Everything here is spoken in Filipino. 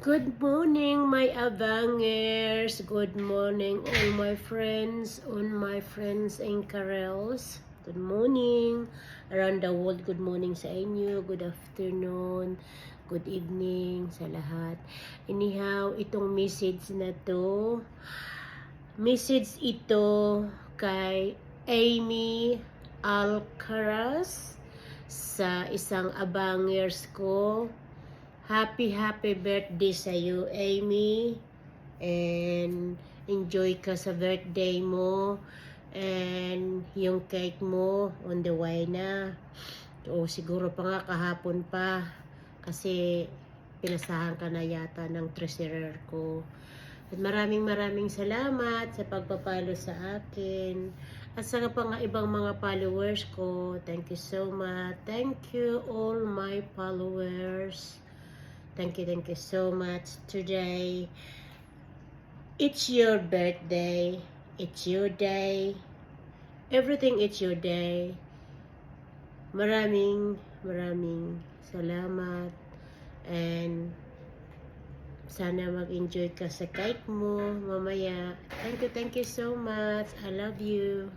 Good morning, my Avangers. Good morning, all my friends, and Karels. Good morning. Around the world, good morning sa inyo. Good afternoon. Good evening sa lahat. Anyhow, itong message ito kay Amy Alcaraz sa isang Avangers ko. Happy birthday sa iyo, Amy. And enjoy ka sa birthday mo. And yung cake mo on the way na. O siguro pa nga kahapon pa. Kasi pinasahan ka na yata ng treasurer ko. At maraming salamat sa pagpapalo sa akin. At sa pa nga ibang mga followers ko. Thank you so much. Thank you all my followers. Thank you so much. Today, it's your birthday. It's your day. Everything it's your day. Maraming salamat. And sana mag-enjoy ka sa cake mo mamaya. Thank you so much. I love you.